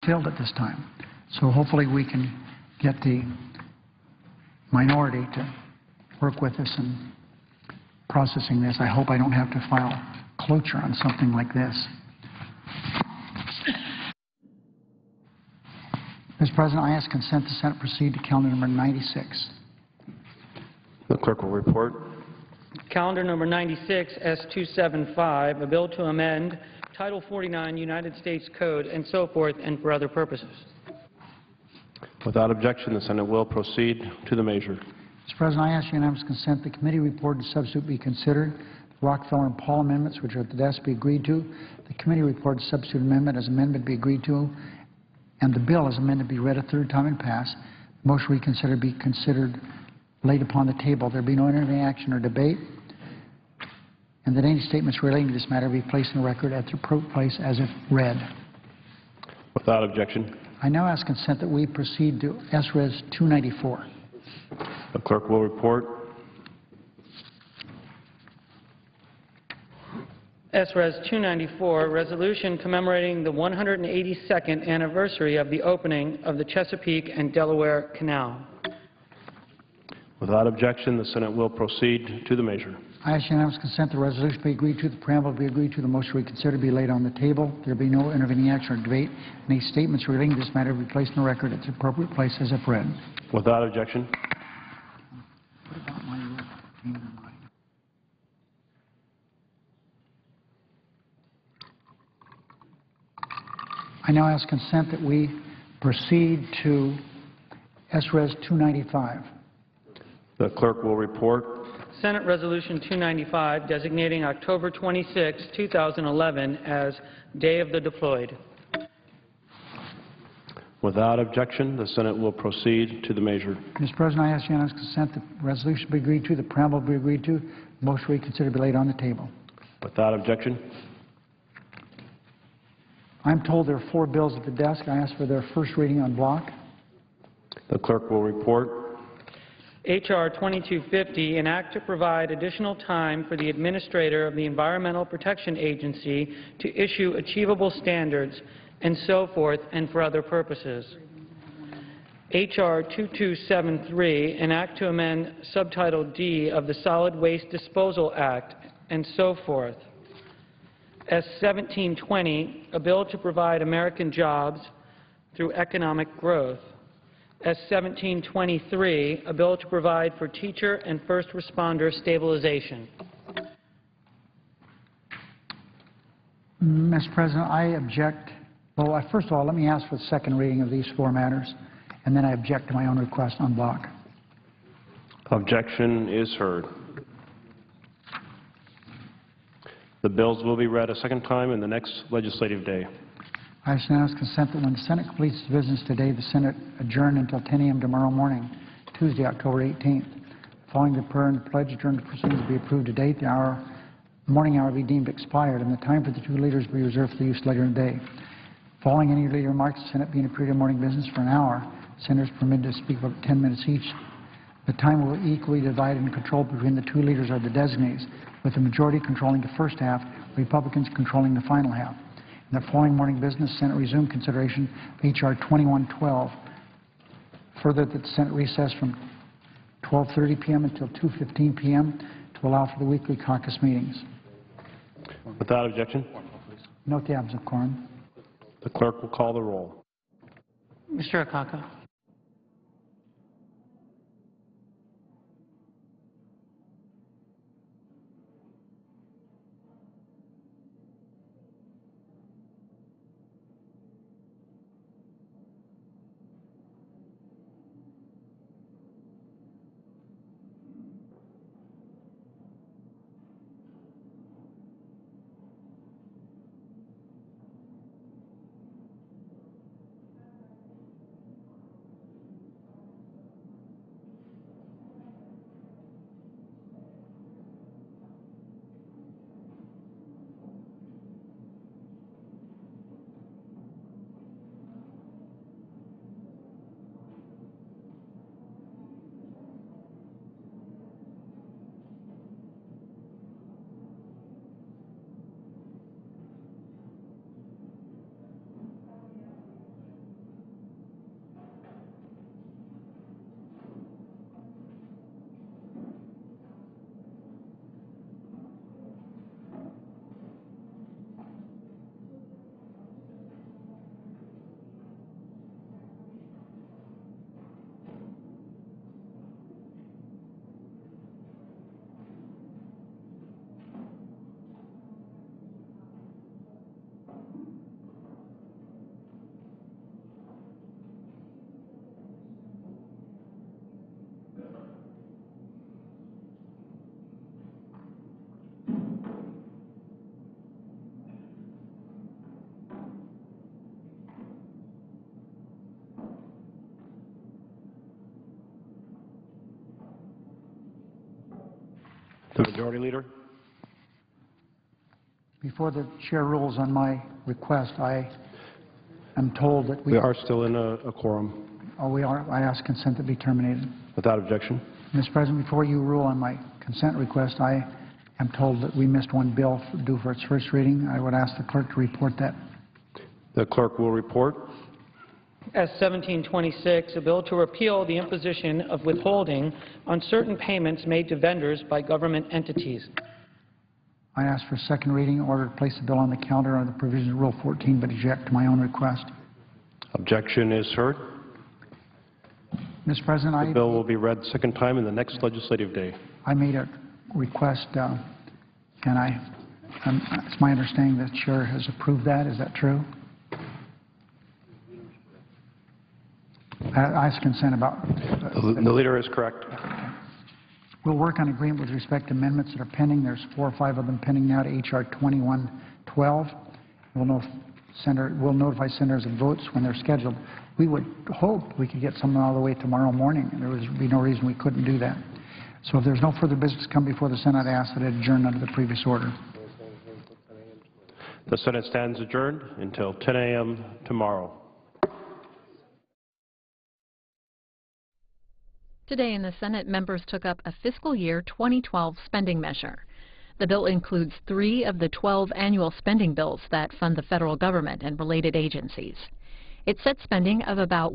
filled at this time. So hopefully we can get the minority to work with us in processing this. I hope I don't have to file cloture on something like this. Mr. President, I ask consent the Senate proceed to calendar number 96. The clerk will report. Calendar number 96, S275, a bill to amend Title 49 United States Code and so forth and for other purposes. Without objection, the Senate will proceed to the measure. Mr. President, I ask unanimous consent the committee report and substitute be considered. The Rockefeller and Paul amendments, which are at the desk, be agreed to. The committee report substitute amendment as amendment be agreed to, and the bill as amended be read a third time and passed. Motion reconsidered be considered laid upon the table. There be no intervening action or debate, and that any statements relating to this matter be placed in the record at the appropriate place as if read. Without objection. I now ask consent that we proceed to S-Res 294. The clerk will report. S-Res 294, resolution commemorating the 182nd anniversary of the opening of the Chesapeake and Delaware Canal. Without objection, the Senate will proceed to the measure. I ask unanimous consent the resolution be agreed to, the preamble be agreed to, the motion reconsidered be laid on the table. There be no intervening action or debate. Any statements relating to this matter be placed in the record at the appropriate place as if read. Without objection. I now ask consent that we proceed to S-Res 295. The clerk will report. Senate Resolution 295, designating October 26, 2011 as Day of the Deployed. Without objection, the Senate will proceed to the measure. Mr. President, I ask unanimous consent the resolution be agreed to, the preamble be agreed to, the motion reconsidered be laid on the table. Without objection. I'm told there are 4 bills at the desk. I ask for their first reading on block. The clerk will report. H.R. 2250, an act to provide additional time for the Administrator of the Environmental Protection Agency to issue achievable standards and so forth and for other purposes. H.R. 2273, an act to amend Subtitle D of the Solid Waste Disposal Act and so forth. S. 1720, a bill to provide American jobs through economic growth. S. 1723, a bill to provide for teacher and first responder stabilization. Mr. President, I object. Well, first of all, let me ask for the second reading of these 4 matters, and then I object to my own request on block. Objection is heard. The bills will be read a second time in the next legislative day. I ask unanimous consent that when the Senate completes its business today, the Senate adjourn until 10 a.m. tomorrow morning, Tuesday, October 18th. Following the prayer and the pledge, adjourned proceedings to be approved to date. The morning hour be deemed expired, and the time for the 2 leaders be reserved for use later in the day. Following any leader remarks, the Senate being a period of morning business for an hour, senators permitted to speak about 10 minutes each. The time will be equally divided and controlled between the 2 leaders or the designees, with the majority controlling the first half, Republicans controlling the final half. In the following morning business, Senate resumed consideration of H.R. 2112. Further, that the Senate recess from 12:30 p.m. until 2:15 p.m. to allow for the weekly caucus meetings. Without objection. Note the absence of quorum. The clerk will call the roll. Mr. Akaka. The Majority Leader. Before the chair rules on my request, I am told that We are still in a quorum. Oh, we are. I ask consent to be terminated. Without objection. Mr. President, before you rule on my consent request, I am told that we missed one bill due for its first reading. I would ask the clerk to report that. The clerk will report. S-1726, a bill to repeal the imposition of withholding on certain payments made to vendors by government entities. I ask for second reading in order to place the bill on the calendar under the provisions of Rule 14, but object to my own request. Objection is heard. Mr. President, The bill will be read second time in the next legislative day. I made a request. It's my understanding that the chair has approved that. Is that true? I ask consent about. The leader is correct. We'll work on agreement with respect to amendments that are pending. There's 4 or 5 of them pending now to H.R. 2112. We'll notify senators of votes when they're scheduled. We would hope we could get something all the way tomorrow morning, and there would be no reason we couldn't do that. So if there's no further business come before the Senate, I ask that it adjourn under the previous order. The Senate stands adjourned until 10 a.m. tomorrow. Today in the Senate, members took up a fiscal year 2012 spending measure. The bill includes 3 of the 12 annual spending bills that fund the federal government and related agencies. It sets spending of about